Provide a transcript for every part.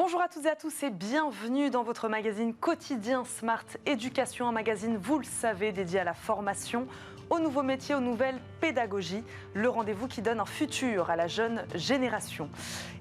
Bonjour à toutes et à tous et bienvenue dans votre magazine quotidien Smart Éducation, un magazine, vous le savez, dédié à la formation, aux nouveaux métiers, aux nouvelles pédagogies, le rendez-vous qui donne un futur à la jeune génération.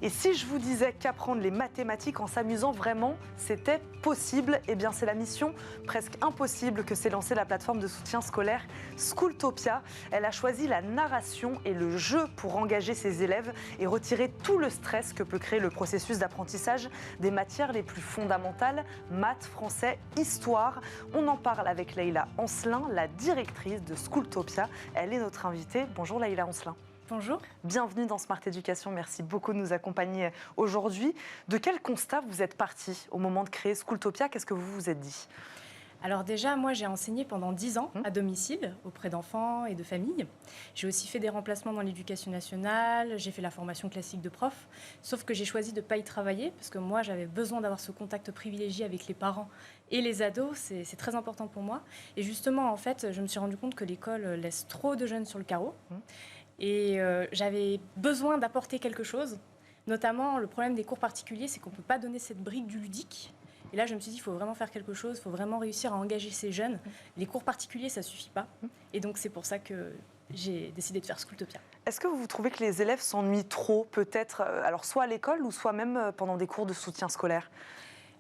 Et si je vous disais qu'apprendre les mathématiques en s'amusant vraiment, c'était possible, eh bien c'est la mission presque impossible que s'est lancée la plateforme de soutien scolaire Schooltopia. Elle a choisi la narration et le jeu pour engager ses élèves et retirer tout le stress que peut créer le processus d'apprentissage des matières les plus fondamentales, maths, français, histoire. On en parle avec Leïla Ancelin, la directrice de Schooltopia. Elle est notre invitée. Bonjour Leïla Ancelin. Bonjour. Bienvenue dans Smart Éducation. Merci beaucoup de nous accompagner aujourd'hui. De quel constat vous êtes parti au moment de créer Schooltopia? Qu'est-ce que vous vous êtes dit? Alors déjà, moi j'ai enseigné pendant 10 ans à domicile auprès d'enfants et de familles. J'ai aussi fait des remplacements dans l'éducation nationale, j'ai fait la formation classique de prof, sauf que j'ai choisi de ne pas y travailler parce que moi j'avais besoin d'avoir ce contact privilégié avec les parents et les ados, c'est très important pour moi. Et justement, en fait, je me suis rendu compte que l'école laisse trop de jeunes sur le carreau et j'avais besoin d'apporter quelque chose. Notamment, le problème des cours particuliers, c'est qu'on ne peut pas donner cette brique du ludique. Et là, je me suis dit, il faut vraiment faire quelque chose, il faut vraiment réussir à engager ces jeunes. Les cours particuliers, ça ne suffit pas. Et donc, c'est pour ça que j'ai décidé de faire Schooltopia. Est-ce que vous trouvez que les élèves s'ennuient trop, peut-être, alors soit à l'école ou soit même pendant des cours de soutien scolaire?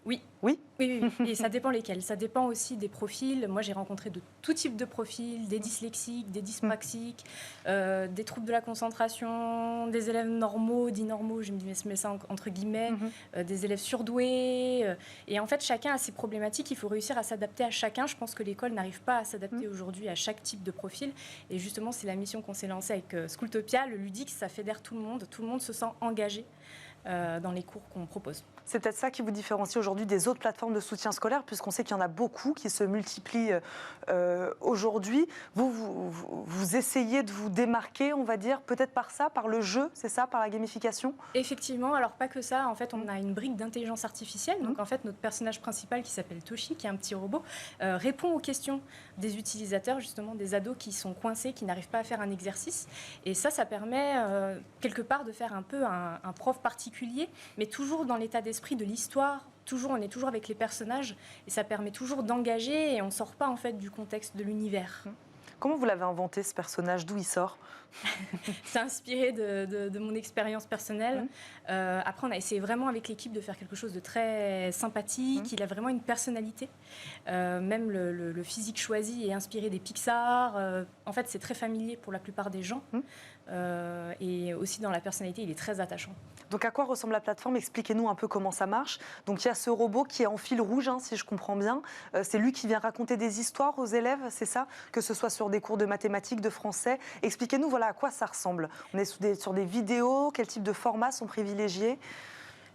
Oui. Oui. Oui. Et ça dépend lesquels. Ça dépend aussi des profils. Moi, j'ai rencontré de tout type de profils, des dyslexiques, des dyspraxiques, des troubles de la concentration, des élèves normaux, dits normaux, je mets ça entre guillemets, des élèves surdoués. Et en fait, chacun a ses problématiques. Il faut réussir à s'adapter à chacun. Je pense que l'école n'arrive pas à s'adapter aujourd'hui à chaque type de profil. Et justement, c'est la mission qu'on s'est lancée avec Schooltopia. Le ludique, ça fédère tout le monde. Tout le monde se sent engagé dans les cours qu'on propose. C'est peut-être ça qui vous différencie aujourd'hui des autres plateformes de soutien scolaire, puisqu'on sait qu'il y en a beaucoup qui se multiplient aujourd'hui. Vous essayez de vous démarquer, on va dire, peut-être par ça, par le jeu, c'est ça, par la gamification? Effectivement, alors pas que ça. En fait, on a une brique d'intelligence artificielle. Donc, en fait, notre personnage principal, qui s'appelle Toshi, qui est un petit robot, répond aux questions des utilisateurs, justement, des ados qui sont coincés, qui n'arrivent pas à faire un exercice. Et ça permet, quelque part, de faire un peu un prof particulier, mais toujours dans l'état d'esprit de l'histoire. On est toujours avec les personnages et ça permet toujours d'engager et on ne sort pas en fait du contexte de l'univers. Comment vous l'avez inventé ce personnage? D'où il sort? C'est inspiré de mon expérience personnelle. Après, on a essayé vraiment avec l'équipe de faire quelque chose de très sympathique. Il a vraiment une personnalité. Même le physique choisi est inspiré des Pixar. En fait, c'est très familier pour la plupart des gens. Et aussi dans la personnalité, il est très attachant. Donc à quoi ressemble la plateforme? Expliquez-nous un peu comment ça marche. Donc il y a ce robot qui est en fil rouge, si je comprends bien. C'est lui qui vient raconter des histoires aux élèves, c'est ça? Que ce soit sur des cours de mathématiques, de français. Expliquez-nous à quoi ça ressemble. On est sur des vidéos, quel type de formats sont privilégiés?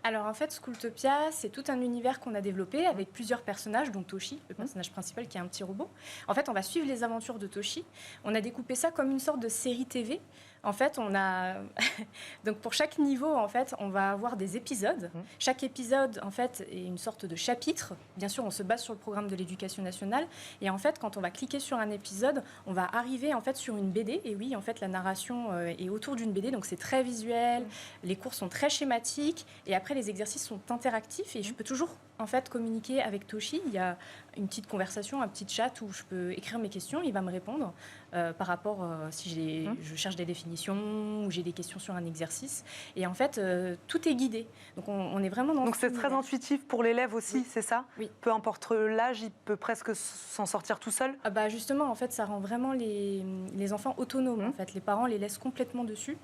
Alors en fait, Schooltopia, c'est tout un univers qu'on a développé avec plusieurs personnages, dont Toshi, le personnage principal qui est un petit robot. En fait, on va suivre les aventures de Toshi. On a découpé ça comme une sorte de série TV. En fait, on a donc pour chaque niveau, en fait, on va avoir des épisodes. Chaque épisode, en fait, est une sorte de chapitre. Bien sûr, on se base sur le programme de l'Éducation nationale. Et en fait, quand on va cliquer sur un épisode, on va arriver en fait sur une BD. Et oui, en fait, la narration est autour d'une BD, donc c'est très visuel. Les cours sont très schématiques. Et après, les exercices sont interactifs. Et je peux toujours en fait communiquer avec Toshi. Il y a une petite conversation, un petit chat où je peux écrire mes questions. Il va me répondre par rapport si je cherche des définitions ou j'ai des questions sur un exercice. Et en fait, tout est guidé. Donc, on est vraiment dans... Donc, c'est très intuitif pour l'élève aussi, c'est ça? Oui. Peu importe l'âge, il peut presque s'en sortir tout seul? Justement, en fait, ça rend vraiment les enfants autonomes. En fait. Les parents les laissent complètement dessus.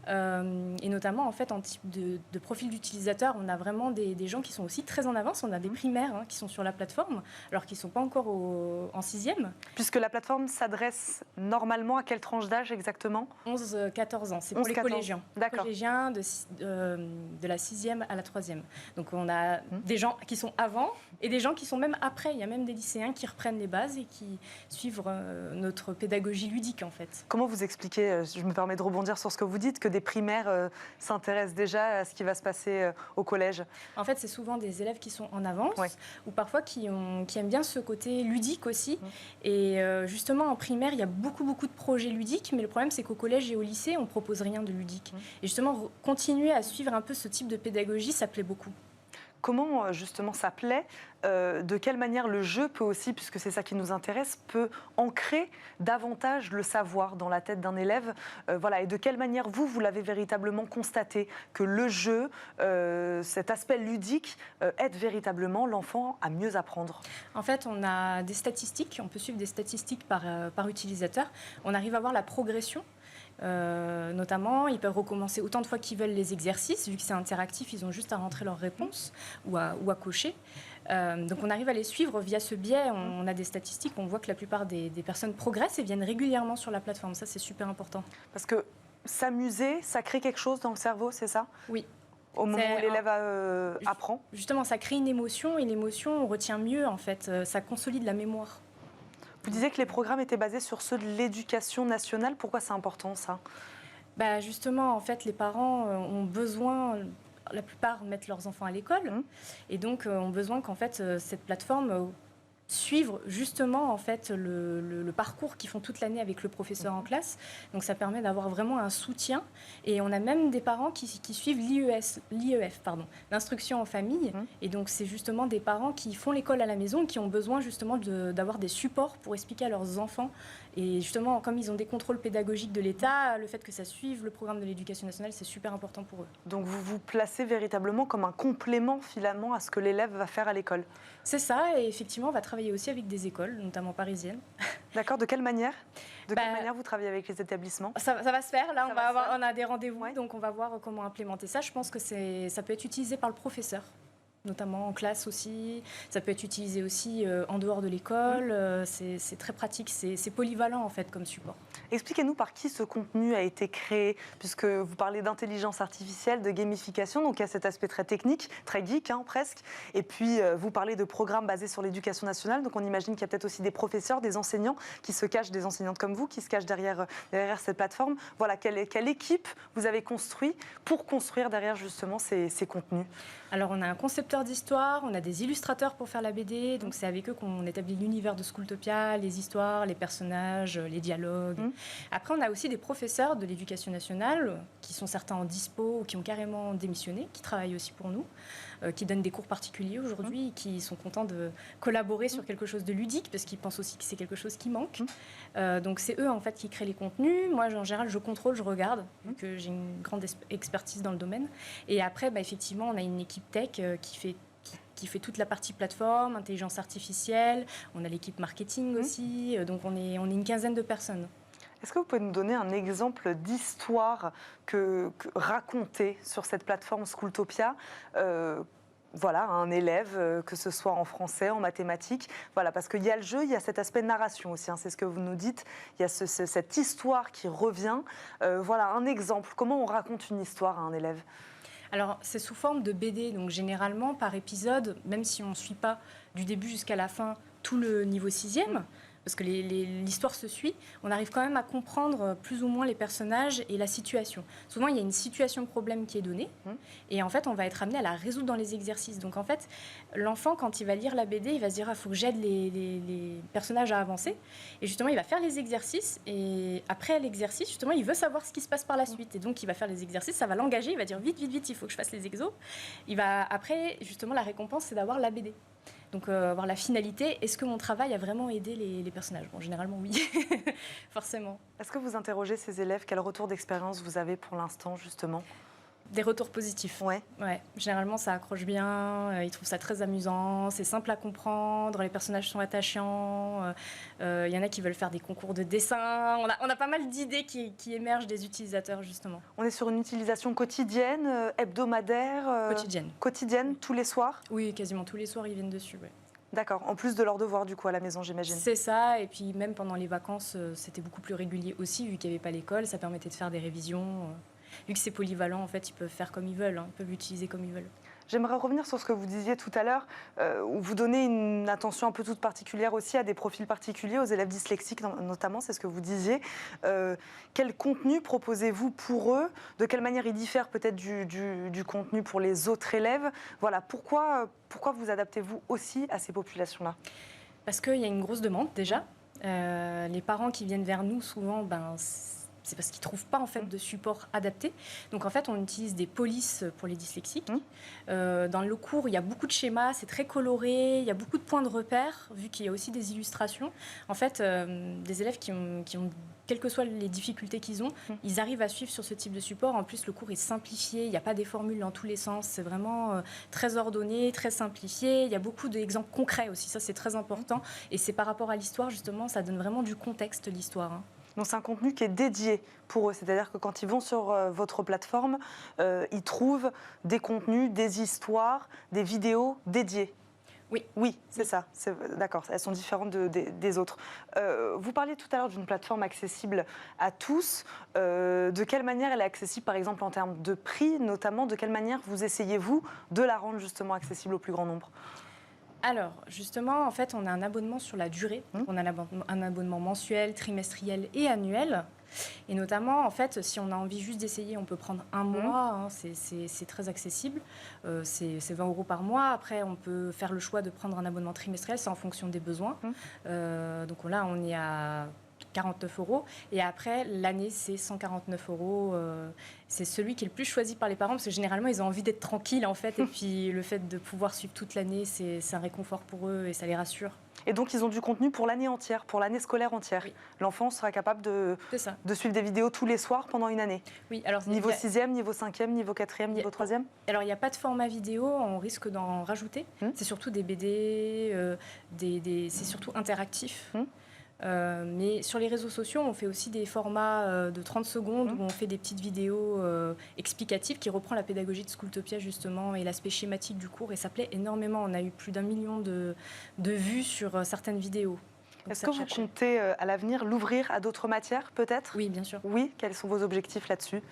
Et notamment, en fait, en type de profil d'utilisateur, on a vraiment des gens qui sont aussi très en avance. On a des primaires qui sont sur la plateforme, alors qu'ils ne sont pas encore en 6e. Puisque la plateforme s'adresse normalement à quelle tranche d'âge exactement? 11-14 ans, c'est pour les collégiens. D'accord. Collégiens de la 6e à la 3e. Donc on a des gens qui sont avant et des gens qui sont même après. Il y a même des lycéens qui reprennent les bases et qui suivent notre pédagogie ludique en fait. Comment vous expliquez, je me permets de rebondir sur ce que vous dites, que des primaires s'intéressent déjà à ce qui va se passer au collège? En fait, c'est souvent des élèves qui sont en avance ou parfois qui aiment bien ce côté ludique aussi. Et justement, en primaire, il y a beaucoup de projets ludiques, mais le problème, c'est qu'au collège et au lycée, on ne propose rien de ludique. Et justement, continuer à suivre un peu ce type de pédagogie, ça plaît beaucoup. comment justement ça plaît, de quelle manière le jeu peut aussi, puisque c'est ça qui nous intéresse, peut ancrer davantage le savoir dans la tête d'un élève, voilà, et de quelle manière vous l'avez véritablement constaté, que le jeu, cet aspect ludique, aide véritablement l'enfant à mieux apprendre. En fait, on a des statistiques, on peut suivre des statistiques par utilisateur. On arrive à voir la progression. Notamment, ils peuvent recommencer autant de fois qu'ils veulent les exercices. Vu que c'est interactif, ils ont juste à rentrer leurs réponses ou à cocher. Donc on arrive à les suivre via ce biais. On a des statistiques, on voit que la plupart des personnes progressent et viennent régulièrement sur la plateforme. Ça, c'est super important. Parce que s'amuser, ça crée quelque chose dans le cerveau, c'est ça? Oui. Au moment où l'élève apprend? Justement, ça crée une émotion et l'émotion, on retient mieux en fait. Ça consolide la mémoire. Vous disiez que les programmes étaient basés sur ceux de l'éducation nationale. Pourquoi c'est important, ça? Justement, en fait, les parents ont besoin, la plupart mettent leurs enfants à l'école, et donc ont besoin qu'en fait, cette plateforme suivre justement en fait le parcours qu'ils font toute l'année avec le professeur en classe. Donc ça permet d'avoir vraiment un soutien. Et on a même des parents qui suivent l'IEF, l'instruction en famille. Et donc c'est justement des parents qui font l'école à la maison, qui ont besoin justement d'avoir des supports pour expliquer à leurs enfants. Et justement, comme ils ont des contrôles pédagogiques de l'État, le fait que ça suive le programme de l'éducation nationale, c'est super important pour eux. Donc vous vous placez véritablement comme un complément finalement à ce que l'élève va faire à l'école? C'est ça, et effectivement, on va travailler aussi avec des écoles, notamment parisiennes. D'accord, de quelle manière? De quelle manière vous travaillez avec les établissements? Ça va se faire, là on a des rendez-vous, donc on va voir comment implémenter ça. Je pense que ça peut être utilisé par le professeur, notamment en classe aussi. Ça peut être utilisé aussi en dehors de l'école. C'est très pratique, c'est polyvalent en fait comme support. Expliquez-nous par qui ce contenu a été créé, puisque vous parlez d'intelligence artificielle, de gamification, donc il y a cet aspect très technique, très geek presque. Et puis vous parlez de programmes basés sur l'éducation nationale, donc on imagine qu'il y a peut-être aussi des professeurs, des enseignants qui se cachent, des enseignantes comme vous, qui se cachent derrière cette plateforme. Voilà, quelle équipe vous avez construit pour construire derrière justement ces contenus? Alors on a un concepteur d'histoire, on a des illustrateurs pour faire la BD, donc c'est avec eux qu'on établit l'univers de Schooltopia, les histoires, les personnages, les dialogues. Après on a aussi des professeurs de l'éducation nationale, qui sont certains en dispo ou qui ont carrément démissionné, qui travaillent aussi pour nous, qui donnent des cours particuliers aujourd'hui, qui sont contents de collaborer sur quelque chose de ludique, parce qu'ils pensent aussi que c'est quelque chose qui manque. Donc c'est eux en fait qui créent les contenus. Moi en général je contrôle, je regarde, vu que j'ai une grande expertise dans le domaine. Et après effectivement on a une équipe tech qui fait toute la partie plateforme, intelligence artificielle. On a l'équipe marketing aussi. Donc on est une quinzaine de personnes. Est-ce que vous pouvez nous donner un exemple d'histoire racontée sur cette plateforme Schooltopia, voilà, un élève, que ce soit en français, en mathématiques, voilà, parce qu'il y a le jeu, il y a cet aspect narration aussi, c'est ce que vous nous dites, il y a cette histoire qui revient. Voilà, un exemple, comment on raconte une histoire à un élève? Alors, c'est sous forme de BD, donc généralement par épisode, même si on ne suit pas du début jusqu'à la fin tout le niveau 6e, parce que l'histoire se suit, on arrive quand même à comprendre plus ou moins les personnages et la situation. Souvent, il y a une situation de problème qui est donnée, et en fait, on va être amené à la résoudre dans les exercices. Donc en fait, l'enfant, quand il va lire la BD, il va se dire « il faut que j'aide les personnages à avancer ». Et justement, il va faire les exercices, et après l'exercice, justement, il veut savoir ce qui se passe par la suite. Et donc, il va faire les exercices, ça va l'engager, il va dire « vite, vite, vite, il faut que je fasse les exos ». Après, justement, la récompense, c'est d'avoir la BD. Donc, voir la finalité, est-ce que mon travail a vraiment aidé les personnages? Bon, généralement, oui, forcément. Est-ce que vous interrogez ces élèves? Quel retour d'expérience vous avez pour l'instant, justement? Des retours positifs. Ouais. Généralement, ça accroche bien, ils trouvent ça très amusant, c'est simple à comprendre, les personnages sont attachants, il y en a qui veulent faire des concours de dessin. On a pas mal d'idées qui émergent des utilisateurs, justement. On est sur une utilisation quotidienne, hebdomadaire? Quotidienne, tous les soirs? Oui, quasiment tous les soirs, ils viennent dessus, ouais. D'accord, en plus de leurs devoirs du coup à la maison, j'imagine. C'est ça, et puis même pendant les vacances, c'était beaucoup plus régulier aussi, vu qu'il n'y avait pas l'école, ça permettait de faire des révisions. Vu que c'est polyvalent, en fait, ils peuvent faire comme ils veulent, ils peuvent l'utiliser comme ils veulent. J'aimerais revenir sur ce que vous disiez tout à l'heure, où vous donnez une attention un peu toute particulière aussi à des profils particuliers, aux élèves dyslexiques notamment, c'est ce que vous disiez. Quel contenu proposez-vous pour eux? De quelle manière ils diffèrent peut-être du contenu pour les autres élèves? Voilà, pourquoi vous adaptez-vous aussi à ces populations-là? Parce qu'il y a une grosse demande déjà. Les parents qui viennent vers nous, souvent, c'est parce qu'ils ne trouvent pas en fait de support adapté. Donc en fait, on utilise des polices pour les dyslexiques. Dans le cours, il y a beaucoup de schémas, c'est très coloré, il y a beaucoup de points de repère, vu qu'il y a aussi des illustrations. En fait, des élèves qui ont quelles que soient les difficultés qu'ils ont, ils arrivent à suivre sur ce type de support. En plus, le cours est simplifié, il n'y a pas des formules dans tous les sens, c'est vraiment très ordonné, très simplifié. Il y a beaucoup d'exemples concrets aussi, ça c'est très important. Et c'est par rapport à l'histoire, justement, ça donne vraiment du contexte, l'histoire. Donc c'est un contenu qui est dédié pour eux, c'est-à-dire que quand ils vont sur votre plateforme, ils trouvent des contenus, des histoires, des vidéos dédiées. Oui, c'est ça. D'accord, elles sont différentes des autres. Vous parliez tout à l'heure d'une plateforme accessible à tous. De quelle manière elle est accessible, par exemple, en termes de prix, notamment? De quelle manière vous essayez-vous de la rendre justement accessible au plus grand nombre? Alors, justement, en fait, on a un abonnement sur la durée. On a un abonnement mensuel, trimestriel et annuel. Et notamment, en fait, si on a envie juste d'essayer, on peut prendre un mois. C'est très accessible. C'est 20 € par mois. Après, on peut faire le choix de prendre un abonnement trimestriel. C'est en fonction des besoins. Donc là, on est à 49 €. Et après, l'année, c'est 149 €. C'est celui qui est le plus choisi par les parents parce que généralement, ils ont envie d'être tranquilles, en fait. Et puis, le fait de pouvoir suivre toute l'année, c'est un réconfort pour eux et ça les rassure. Et donc, ils ont du contenu pour l'année entière, pour l'année scolaire entière. Oui. L'enfant sera capable de suivre des vidéos tous les soirs pendant une année. Oui, alors niveau 6e, niveau 5e, niveau 4e, niveau 3e. Alors, il n'y a pas de format vidéo, on risque d'en rajouter. C'est surtout des BD, c'est surtout interactif. Mais sur les réseaux sociaux, on fait aussi des formats de 30 secondes où on fait des petites vidéos explicatives qui reprend la pédagogie de Schooltopia justement et l'aspect schématique du cours et ça plaît énormément. On a eu plus d'1 million de vues sur certaines vidéos. Est-ce que vous comptez à l'avenir l'ouvrir à d'autres matières peut-être? Oui, bien sûr. Oui, quels sont vos objectifs là-dessus?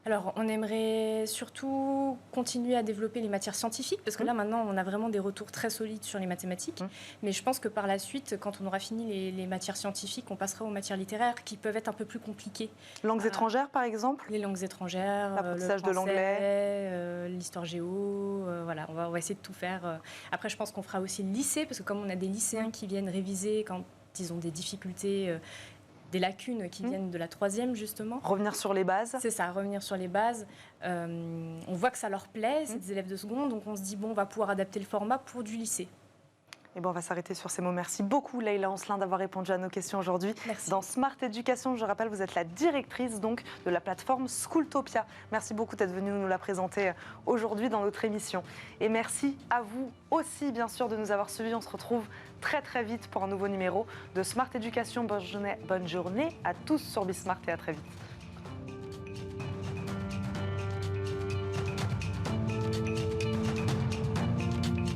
Alors, on aimerait surtout continuer à développer les matières scientifiques, parce que là, maintenant, on a vraiment des retours très solides sur les mathématiques. Mais je pense que par la suite, quand on aura fini les matières scientifiques, on passera aux matières littéraires qui peuvent être un peu plus compliquées. Langues étrangères, par exemple? Les langues étrangères, l'apprentissage de l'anglais, l'histoire géo, voilà, on va essayer de tout faire. Après, je pense qu'on fera aussi le lycée, parce que comme on a des lycéens qui viennent réviser quand ils ont des difficultés... des lacunes qui viennent de la 3e, justement. Revenir sur les bases. C'est ça, revenir sur les bases. On voit que ça leur plaît, ces élèves de seconde, donc on se dit, bon, on va pouvoir adapter le format pour du lycée. Et bon, on va s'arrêter sur ces mots. Merci beaucoup, Leïla Ancelin, d'avoir répondu à nos questions aujourd'hui. Dans Smart Education, je rappelle, vous êtes la directrice donc, de la plateforme Schooltopia. Merci beaucoup d'être venue nous la présenter aujourd'hui dans notre émission. Et merci à vous aussi, bien sûr, de nous avoir suivis. On se retrouve très, très vite pour un nouveau numéro de Smart Education. Bonne journée à tous sur Bismart et à très vite.